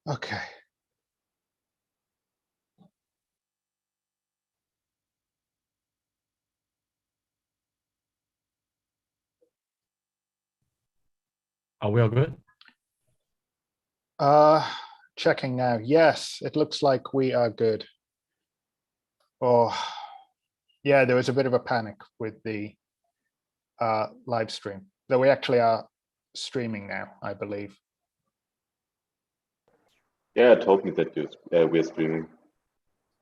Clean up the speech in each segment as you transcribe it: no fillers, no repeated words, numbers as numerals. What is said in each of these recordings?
Okay. Are we all good? Checking now. Yes, it looks like we are good. Oh, yeah, there was a bit of a panic with the live stream, though we actually are streaming now, I believe. Yeah, it told me that we're streaming.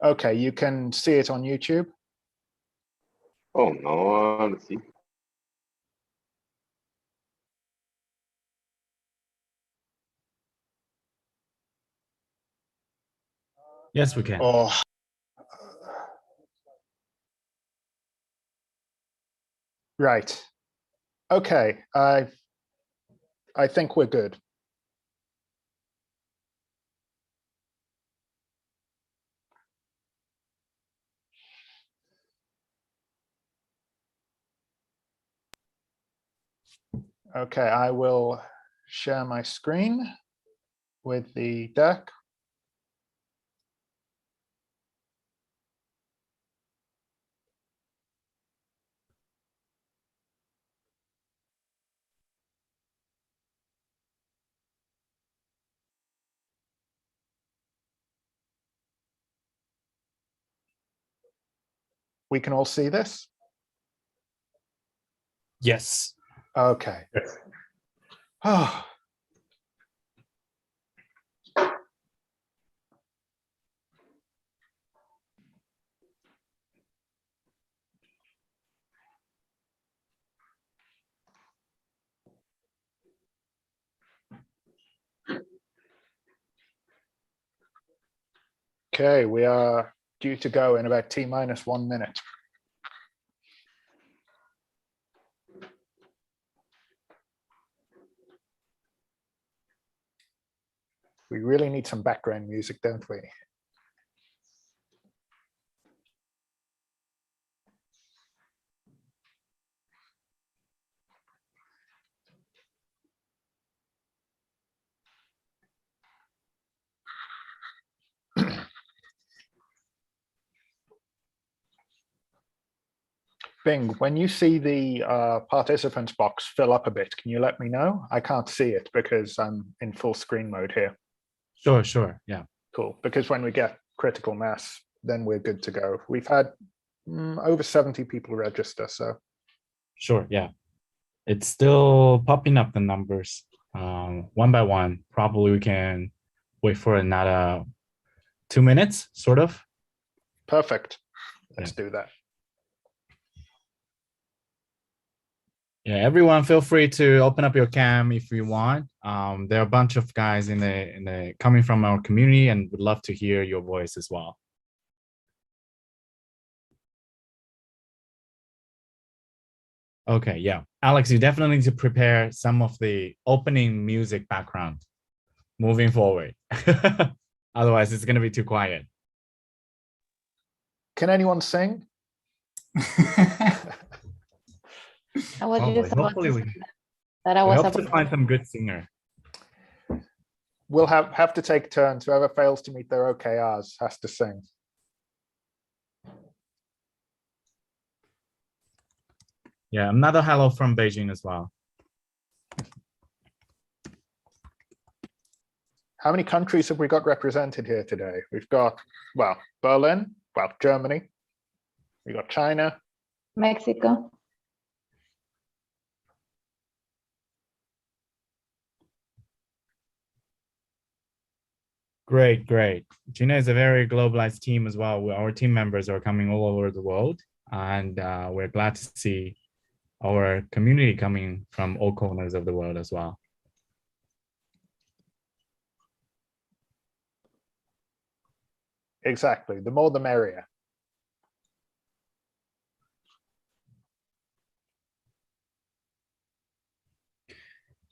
Okay, you can see it on YouTube. Oh no, let's see. Yes, we can. Oh. Right. Okay, I think we're good. Okay, I will share my screen with the deck. We can all see this? Yes. Okay. Yes. Oh. Okay, we are due to go in about T-1 minute. We really need some background music, don't we? Bing, when you see the participants box fill up a bit, can you let me know? I can't see it because I'm in full screen mode here. Sure. Yeah. Cool. Because when we get critical mass, then we're good to go. We've had over 70 people register, so. Sure. Yeah. It's still popping up the numbers one by one. Probably we can wait for another 2 minutes, sort of. Perfect. Let's do that. Yeah, everyone feel free to open up your cam if you want. There are a bunch of guys in the coming from our community and would love to hear your voice as well. Okay, yeah. Alex, you definitely need to prepare some of the opening music background moving forward. Otherwise, it's going to be too quiet. Can anyone sing? I was just about Hopefully to we say that I was hope to find some good singer. We'll have to take turns. Whoever fails to meet their OKRs has to sing. Yeah, another hello from Beijing as well. How many countries have we got represented here today? We've got, well, Berlin, well, Germany. We got China. Mexico. Great. Jina is a very globalized team as well. Our team members are coming all over the world, and we're glad to see our community coming from all corners of the world as well. Exactly. The more the merrier.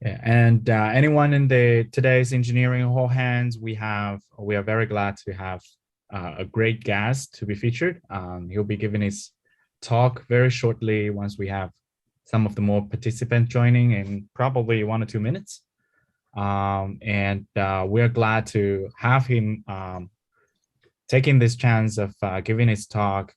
Yeah, and anyone in today's engineering all hands, we are very glad to have a great guest to be featured. He'll be giving his talk very shortly once we have some of the more participants joining in probably 1 or 2 minutes. and we're glad to have him taking this chance of giving his talk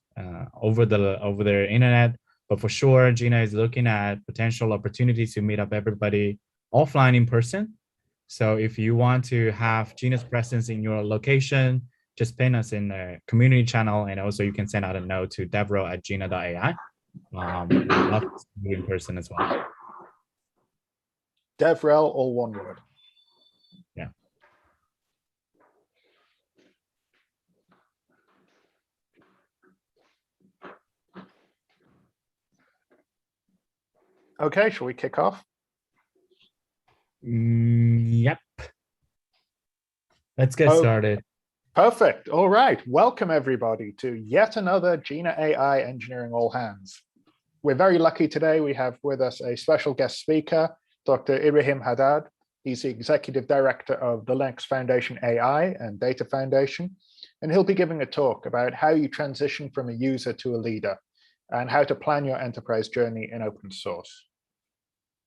over the internet. But for sure, Jina is looking at potential opportunities to meet up everybody offline in person. So if you want to have Jina's presence in your location, just pin us in the community channel, and also you can send out a note to devro@jina.ai. We'd love to see you in person as well. DevRel, all one word. Yeah. Okay, shall we kick off? Yep. Let's get Oh, started. Perfect. All right. Welcome, everybody, to yet another Jina AI Engineering All Hands. We're very lucky today. We have with us a special guest speaker, Dr. Ibrahim Haddad. He's the Executive Director of the Linux Foundation AI and Data Foundation, and he'll be giving a talk about how you transition from a user to a leader and how to plan your enterprise journey in open source.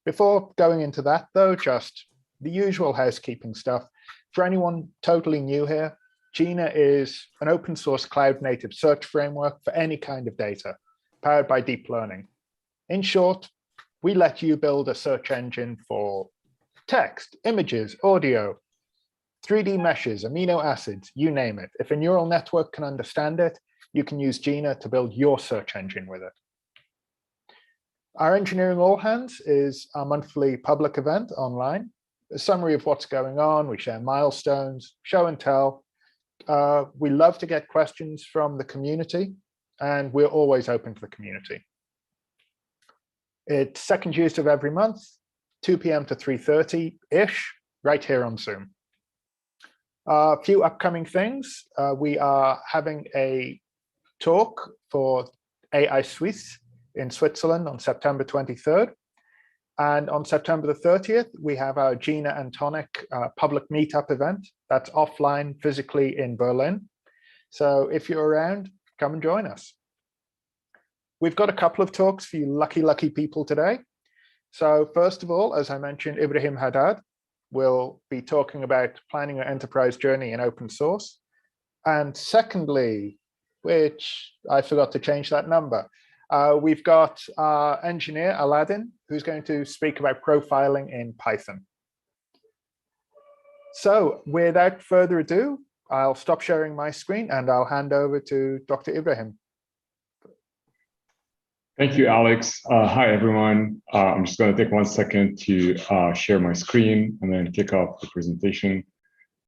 Before going into that, though, just the usual housekeeping stuff. For anyone totally new here, Jina is an open source cloud native search framework for any kind of data, powered by deep learning. In short, we let you build a search engine for text, images, audio, 3D meshes, amino acids, you name it. If a neural network can understand it, you can use Jina to build your search engine with it. Our Engineering All Hands is our monthly public event online, a summary of what's going on. We share milestones, show and tell. We love to get questions from the community, and we're always open to the community. It's second Tuesday of every month, 2 p.m. to 3:30-ish, right here on Zoom. A few upcoming things. We are having a talk for AI Suisse in Switzerland on September 23rd. And on September the 30th, we have our Jina and Tonic public meetup event. That's offline, physically in Berlin. So if you're around, come and join us. We've got a couple of talks for you lucky people today. So first of all, as I mentioned, Ibrahim Haddad will be talking about planning your enterprise journey in open source. And secondly, which I forgot to change that number, we've got our engineer, Aladdin, who's going to speak about profiling in Python. So without further ado, I'll stop sharing my screen and I'll hand over to Dr. Ibrahim. Thank you, Alex. Hi, everyone. I'm just going to take 1 second to share my screen and then kick off the presentation.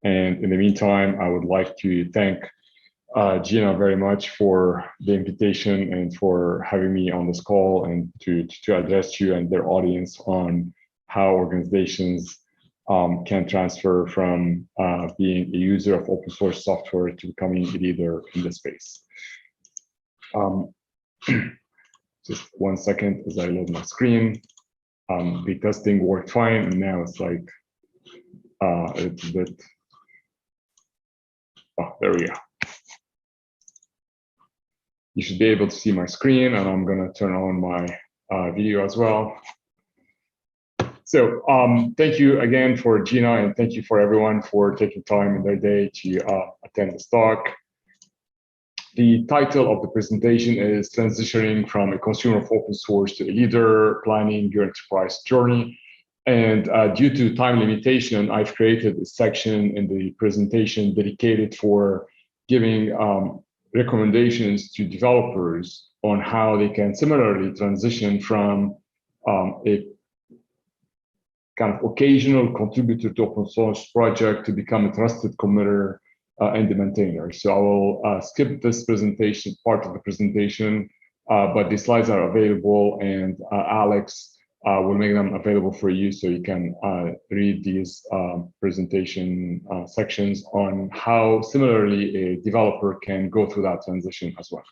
And in the meantime, I would like to thank Jina very much for the invitation and for having me on this call and to address you and their audience on how organizations can transfer from being a user of open source software to becoming a leader in the space. Just 1 second as I load my screen. The testing worked fine, and now it's like it's a bit. Oh, there we go. You should be able to see my screen, and I'm going to turn on my video as well. So thank you again for Jina, and thank you for everyone for taking time in their day to attend this talk. The title of the presentation is Transitioning from a Consumer of Open Source to a Leader, Planning Your Enterprise Journey. And due to time limitation, I've created a section in the presentation dedicated for giving recommendations to developers on how they can similarly transition from a kind of occasional contributor to open source project to become a trusted committer and the maintainer. So I will skip this presentation, part of the presentation, but the slides are available, and Alex will make them available for you so you can read these presentation sections on how similarly a developer can go through that transition as well.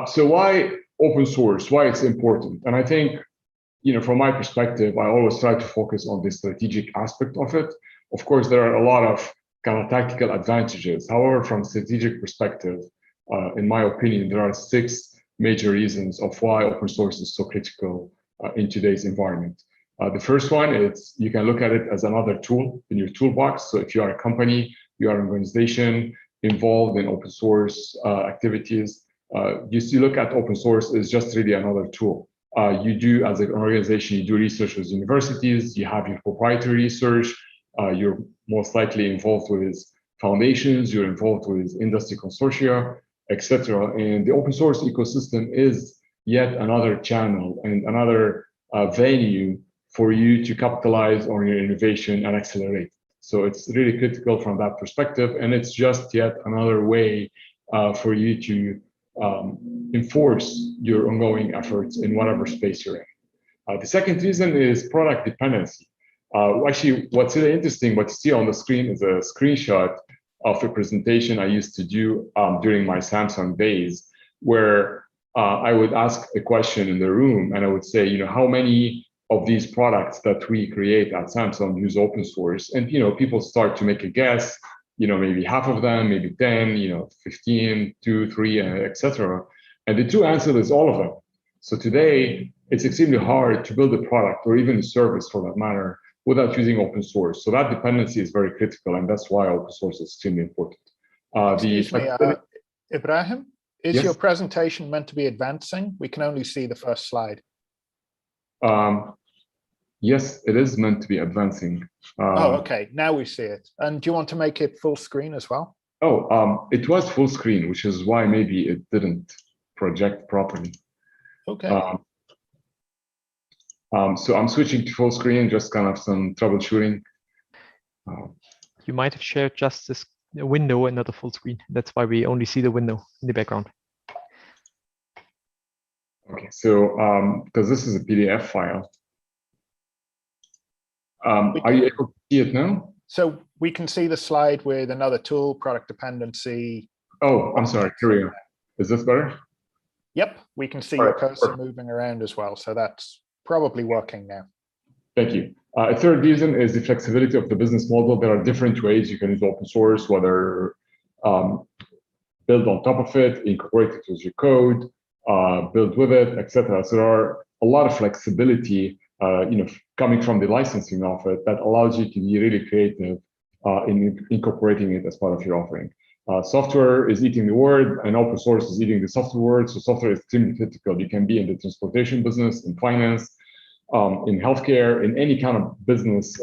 So why open source? Why it's important? And I think, you know, from my perspective, I always try to focus on the strategic aspect of it. Of course, there are a lot of kind of tactical advantages. However, from strategic perspective, in my opinion, there are 6 major reasons of why open source is so critical in today's environment. The first one is you can look at it as another tool in your toolbox. So if you are a company, you are an organization involved in open source activities, you see, look at open source as just really another tool. You do, as an organization, you do research with universities, you have your proprietary research, you're most likely involved with foundations, you're involved with industry consortia, etc. And the open source ecosystem is yet another channel and another venue for you to capitalize on your innovation and accelerate. So it's really critical from that perspective, and it's just yet another way for you to enforce your ongoing efforts in whatever space you're in. The second reason is product dependency. Actually, what's really interesting, what you see on the screen is a screenshot of a presentation I used to do during my Samsung days, where I would ask a question in the room and I would say, how many of these products that we create at Samsung use open source? And, people start to make a guess, maybe half of them, maybe 10, 15, 2, 3, etc. And the true answer is all of them. So today, it's extremely hard to build a product or even a service for that matter without using open source. So that dependency is very critical, and that's why open source is extremely important. Excuse me, Ibrahim, is Yes? your presentation meant to be advancing? We can only see the first slide. Yes, it is meant to be advancing. Oh, okay. Now we see it. And do you want to make it full screen as well? It was full screen, which is why maybe it didn't project properly. Okay. So I'm switching to full screen, just kind of some troubleshooting. You might have shared just this window and not a full screen. That's why we only see the window in the background. Okay, so because this is a PDF file. Are you able to see it now? So we can see the slide with another tool, product dependency. Oh, I'm sorry, here we go. Is this better? Yep, we can see All your right, cursor perfect. moving around as well. So that's probably working now. Thank you. A third reason is the flexibility of the business model. There are different ways you can use open source, whether build on top of it, incorporate it with your code, build with it, etc. So there are a lot of flexibility, coming from the licensing of it that allows you to be really creative in incorporating it as part of your offering. Software is eating the word, and open source is eating the software word. So software is extremely critical. You can be in the transportation business, in finance, in healthcare, in any kind of business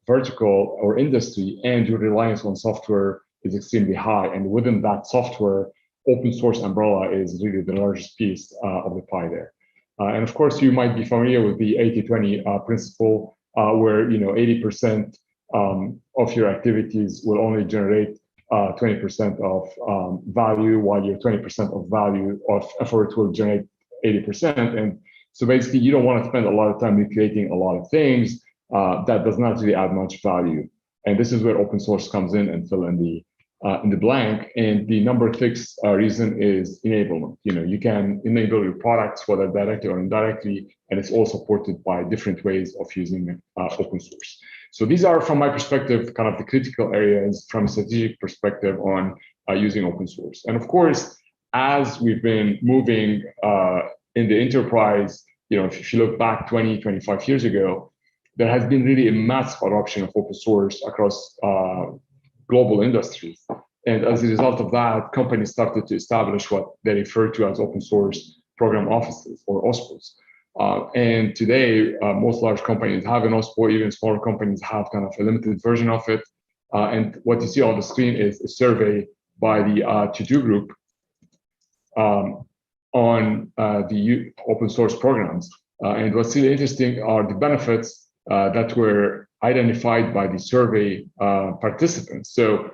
vertical or industry, and your reliance on software is extremely high. And within that software, open source umbrella is really the largest piece of the pie there. And of course, you might be familiar with the 80-20 principle, where 80% of your activities will only generate 20% of value, while your 20% of value of effort will generate 80%. And so basically, you don't want to spend a lot of time recreating a lot of things that does not really add much value. And this is where open source comes in and fill in the blank. And the number 6 reason is enablement. You can enable your products, whether directly or indirectly, and it's all supported by different ways of using open source. So these are, from my perspective, kind of the critical areas from a strategic perspective on using open source. And of course, as we've been moving in the enterprise, if you look back 20, 25 years ago, there has been really a massive adoption of open source across global industries. And as a result of that, companies started to establish what they refer to as open source program offices, or OSPOs. And today, most large companies have an OSPO, even smaller companies have kind of a limited version of it. And what you see on the screen is a survey by the To-Do group on the open source programs. And what's really interesting are the benefits that were identified by the survey participants. So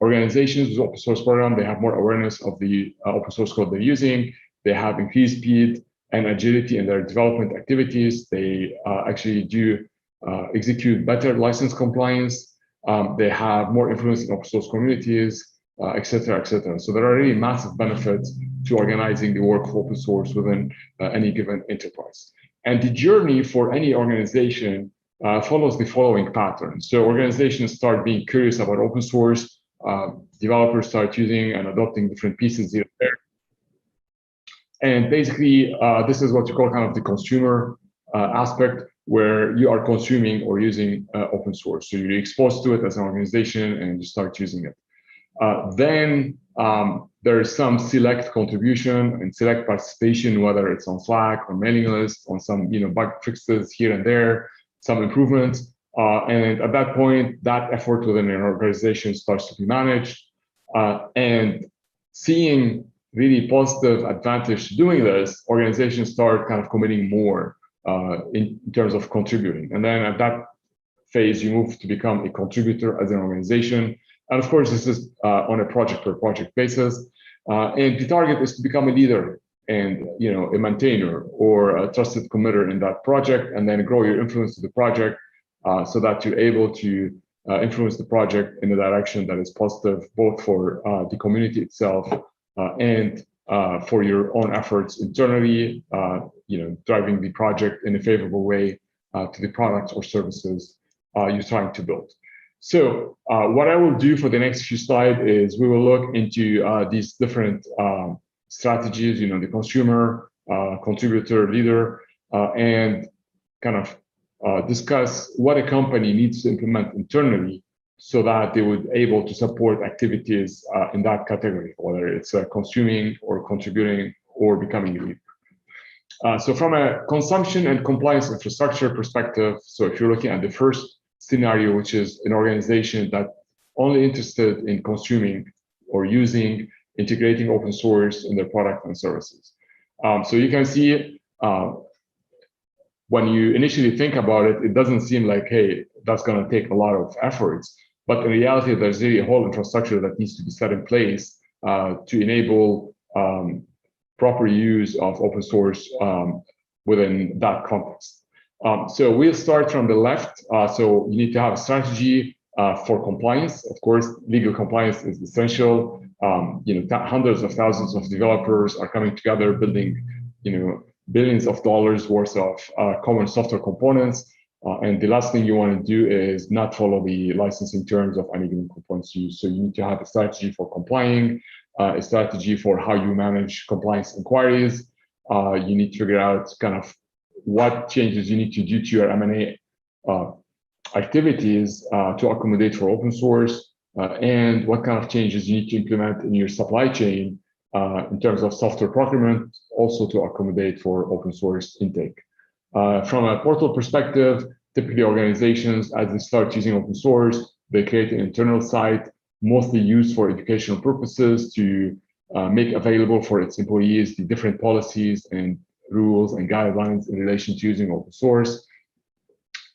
organizations with open source program, they have more awareness of the open source code they're using. They have increased speed and agility in their development activities. They actually do execute better license compliance. They have more influence in open source communities, et cetera, et cetera. So there are really massive benefits to organizing the work of open source within any given enterprise. And the journey for any organization follows the following pattern. So organizations start being curious about open source. Developers start using and adopting different pieces here and there. And basically, this is what you call kind of the consumer aspect, where you are consuming or using open source. So you're exposed to it as an organization and you start using it. Then there is some select contribution and select participation, whether it's on Slack or mailing list, on some bug fixes here and there, some improvements. And at that point, that effort within an organization starts to be managed. And seeing really positive advantage to doing this, organizations start kind of committing more in terms of contributing. And then at that phase, you move to become a contributor as an organization. And of course, this is on a project per project basis. And the target is to become a leader and a maintainer or a trusted committer in that project, and then grow your influence to the project so that you're able to influence the project in a direction that is positive, both for the community itself and for your own efforts internally, driving the project in a favorable way to the products or services you're trying to build. So what I will do for the next few slides is we will look into these different strategies, the consumer, contributor, leader, and kind of discuss what a company needs to implement internally so that they would able to support activities in that category, whether it's consuming or contributing or becoming a leader. So from a consumption and compliance infrastructure perspective, so if you're looking at the first scenario, which is an organization that only interested in consuming or using, integrating open source in their product and services. So you can see when you initially think about it, it doesn't seem like, hey, that's going to take a lot of efforts. But in reality, there's really a whole infrastructure that needs to be set in place to enable proper use of open source within that context. So we'll start from the left. So you need to have a strategy for compliance. Of course, legal compliance is essential. Hundreds of thousands of developers are coming together, building, billions of dollars worth of common software components. And the last thing you want to do is not follow the licensing terms of any given components used. So you need to have a strategy for complying, a strategy for how you manage compliance inquiries. You need to figure out kind of what changes you need to do to your M&A activities to accommodate for open source, and what kind of changes you need to implement in your supply chain in terms of software procurement, also to accommodate for open source intake. From a portal perspective, typically organizations, as they start using open source, they create an internal site, mostly used for educational purposes, to make available for its employees the different policies and rules and guidelines in relation to using open source.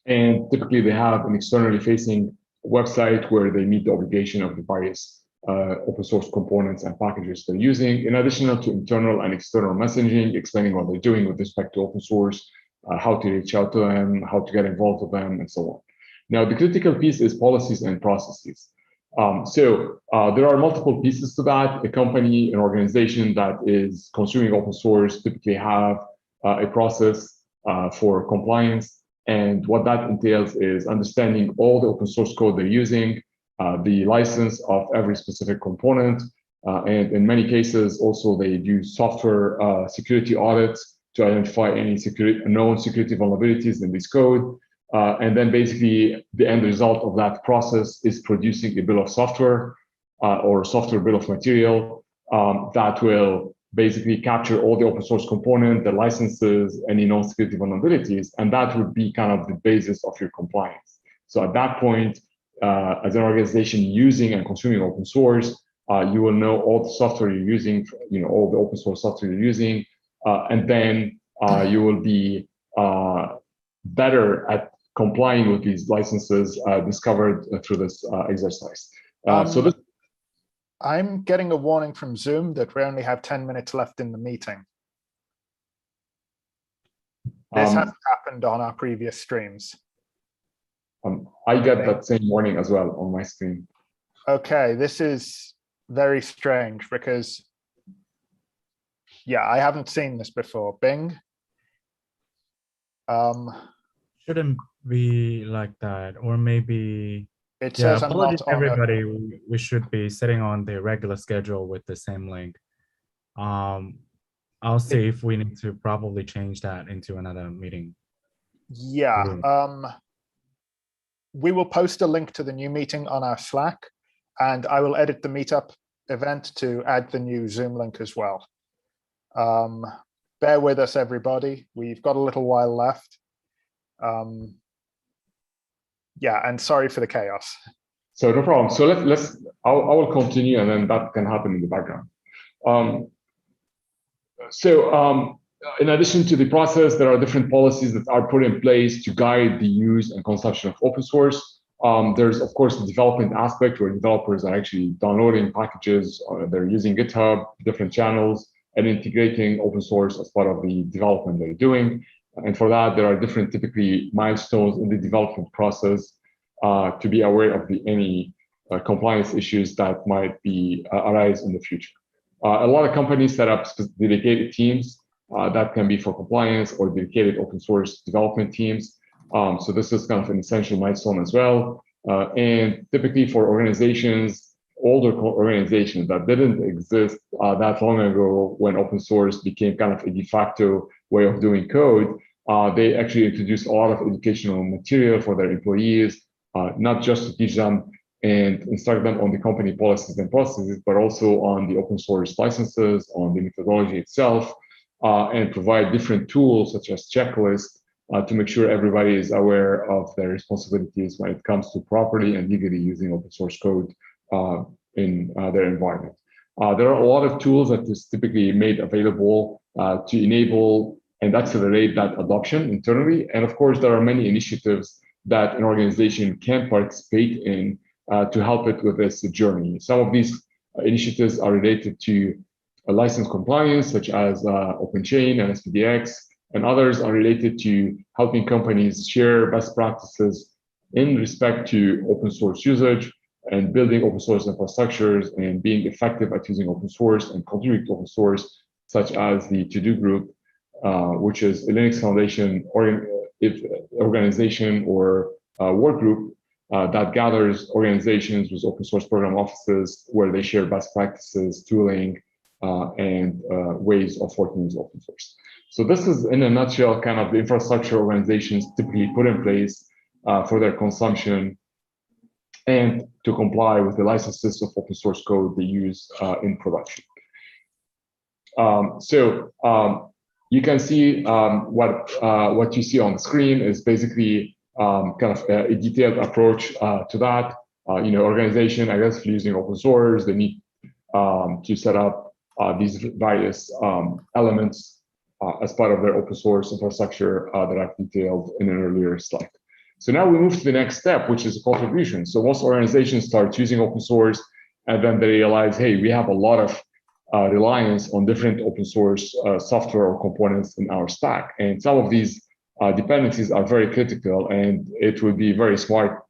And typically they have an externally facing website where they meet the obligation of the various open source components and packages they're using, in addition to internal and external messaging, explaining what they're doing with respect to open source, how to reach out to them, how to get involved with them, and so on. Now, the critical piece is policies and processes. There are multiple pieces to that. A company, an organization that is consuming open source typically have a process for compliance. And what that entails is understanding all the open source code they're using, the license of every specific component. And in many cases, also they do software security audits to identify any known security vulnerabilities in this code. And then basically the end result of that process is producing a bill of software or software bill of material that will basically capture all the open source component, the licenses, any known security vulnerabilities, and that would be kind of the basis of your compliance. So at that point, as an organization using and consuming open source, you will know all the software you're using, all the open source software you're using, and then you will be better at complying with these licenses discovered through this exercise. So this. I'm getting a warning from Zoom that we only have 10 minutes left in the meeting. This hasn't happened on our previous streams. I get that same warning as well on my screen. Okay, this is very strange because, yeah, I haven't seen this before. Bing. Shouldn't be like that, or maybe. It says I'm apologies not on everybody. We should be sitting on the regular schedule with the same link. I'll see if we need to probably change that into another meeting. Yeah. We will post a link to the new meeting on our Slack, and I will edit the meetup event to add the new Zoom link as well. Bear with us, everybody. We've got a little while left. Yeah, and sorry for the chaos. So no problem. So I will continue, and then that can happen in the background. In addition to the process, there are different policies that are put in place to guide the use and consumption of open source. There's, of course, the development aspect where developers are actually downloading packages, they're using GitHub, different channels, and integrating open source as part of the development they're doing. And for that, there are different typically milestones in the development process to be aware of any compliance issues that might be arise in the future. A lot of companies set up dedicated teams that can be for compliance or dedicated open source development teams. So this is kind of an essential milestone as well. And typically for organizations, older organizations that didn't exist that long ago when open source became kind of a de facto way of doing code, they actually introduced a lot of educational material for their employees, not just to teach them and instruct them on the company policies and processes, but also on the open source licenses, on the methodology itself, and provide different tools such as checklists to make sure everybody is aware of their responsibilities when it comes to properly and legally using open source code in their environment. There are a lot of tools that is typically made available to enable and accelerate that adoption internally. And of course, there are many initiatives that an organization can participate in to help it with this journey. Some of these initiatives are related to license compliance, such as OpenChain and SPDX, and others are related to helping companies share best practices in respect to open source usage and building open source infrastructures and being effective at using open source and contributing to open source, such as the To-Do group, which is a Linux Foundation organization or work group that gathers organizations with open source program offices where they share best practices, tooling, and ways of working with open source. So this is, in a nutshell, kind of the infrastructure organizations typically put in place for their consumption and to comply with the licenses of open source code they use in production. You can see what you see on the screen is basically kind of a detailed approach to that. Organization, I guess, using open source, they need to set up these various elements as part of their open source infrastructure that I've detailed in an earlier slide. So now we move to the next step, which is contribution. So most organizations start using open source, and then they realize, hey, we have a lot of reliance on different open source software or components in our stack. And some of these dependencies are very critical, and it would be very smart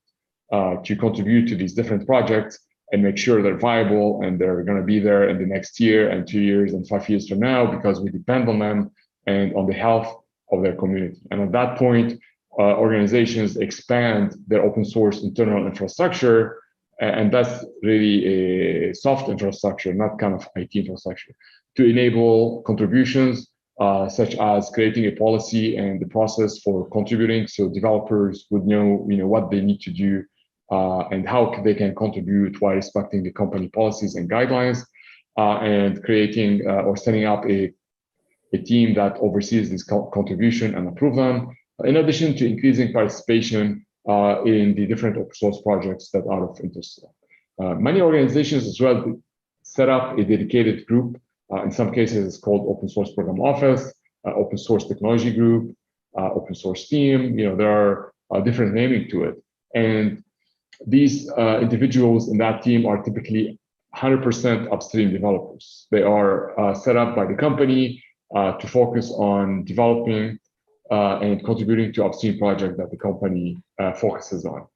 to contribute to these different projects and make sure they're viable and they're going to be there in the next year and 2 years and 5 years from now, because we depend on them and on the health of their community. And at that point, organizations expand their open source internal infrastructure, and that's really a soft infrastructure, not kind of IT infrastructure, to enable contributions, such as creating a policy and the process for contributing, so developers would know, what they need to do and how they can contribute while respecting the company policies and guidelines, and creating or setting up a team that oversees this contribution and approve them, in addition to increasing participation in the different open source projects that are of interest. Many organizations as well set up a dedicated group. In some cases, it's called Open Source Program Office, Open Source Technology Group, Open Source Team. There are different naming to it. And these individuals in that team are typically 100% upstream developers. They are set up by the company to focus on developing and contributing to upstream project that the company focuses on.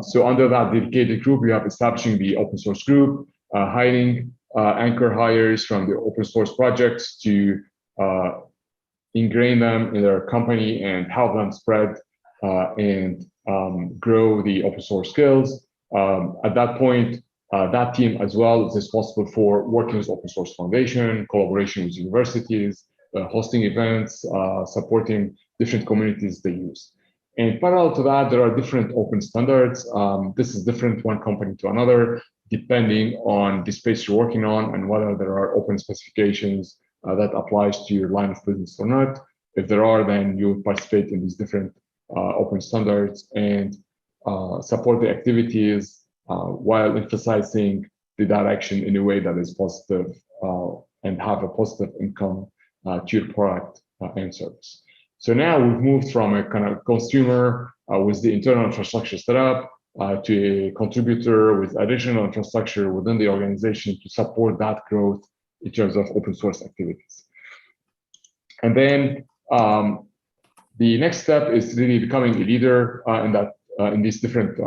So under that dedicated group, we have establishing the open source group, hiring anchor hires from the open source projects to ingrain them in their company and help them spread and grow the open source skills. At that point, That team as well is responsible for working with open source foundation, collaboration with universities, hosting events, supporting different communities they use. And parallel to that, there are different open standards. This is different one company to another, depending on the space you're working on and whether there are open specifications that applies to your line of business or not. If there are, then you participate in these different open standards and support the activities while emphasizing the direction in a way that is positive and have a positive income to your product and service. So now we've moved from a kind of consumer with the internal infrastructure set up to a contributor with additional infrastructure within the organization to support that growth in terms of open source activities. And then the next step is really becoming a leader in these different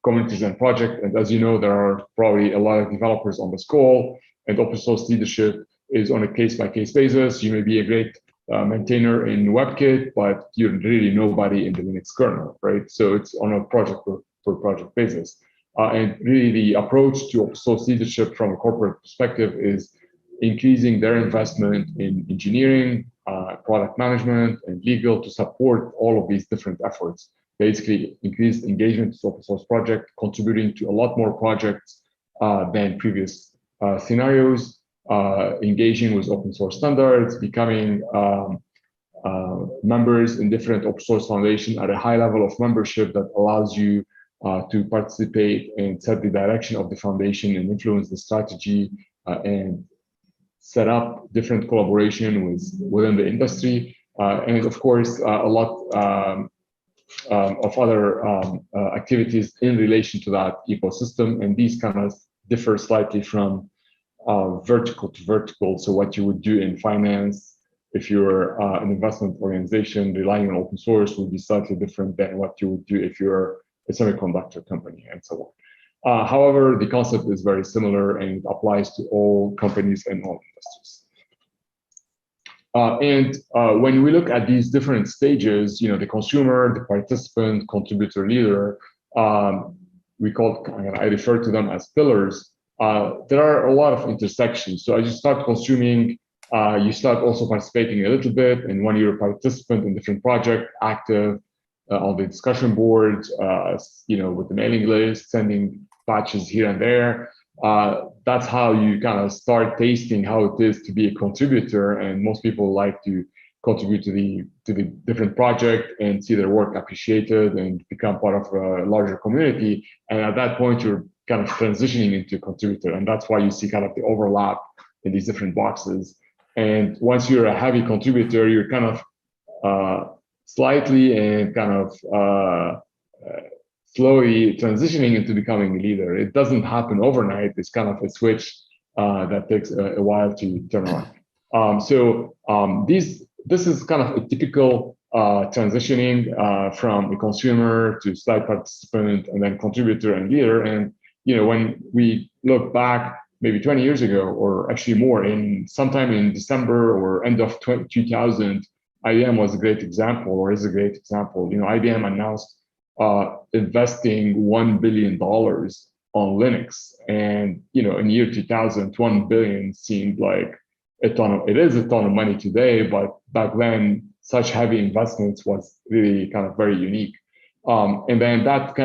communities and projects. And as you know, there are probably a lot of developers on this call, and open source leadership is on a case-by-case basis. You may be a great maintainer in WebKit, but you're really nobody in the Linux kernel, right? So it's on a project per project basis. And really the approach to open source leadership from a corporate perspective is increasing their investment in engineering, product management, and legal to support all of these different efforts. Basically, increased engagement with open source project, contributing to a lot more projects than previous scenarios, engaging with open source standards, becoming members in different open source foundation at a high level of membership that allows you to participate and set the direction of the foundation and influence the strategy and set up different collaboration within the industry. And of course, a lot of other activities in relation to that ecosystem. And these kind of differ slightly from vertical to vertical. So what you would do in finance, if you're an investment organization relying on open source, would be slightly different than what you would do if you're a semiconductor company and so on. However, the concept is very similar and applies to all companies and all industries. When we look at these different stages, you know, the consumer, the participant, contributor, leader, I refer to them as pillars. There are a lot of intersections. So as you start consuming, you start also participating a little bit. And when you're a participant in different projects, active on the discussion boards, you know, with the mailing list, sending patches here and there, that's how you kind of start tasting how it is to be a contributor. And most people like to contribute to the different project and see their work appreciated and become part of a larger community. And at that point, you're kind of transitioning into a contributor. And that's why you see kind of the overlap in these different boxes. And once you're a heavy contributor, you're kind of slightly and kind of slowly transitioning into becoming a leader. It doesn't happen overnight. It's kind of a switch that takes a while to turn on. This is kind of a typical transitioning from a consumer to slight participant and then contributor and leader. And you know, when we look back maybe 20 years ago, or actually more, in sometime in December or end of 2000, IBM was a great example, or is a great example. You know, IBM announced investing $1 billion on Linux, and you know, in year 2000, 1 billion seemed like it is a ton of money today, but back then, such heavy investments was really kind of very unique. And then that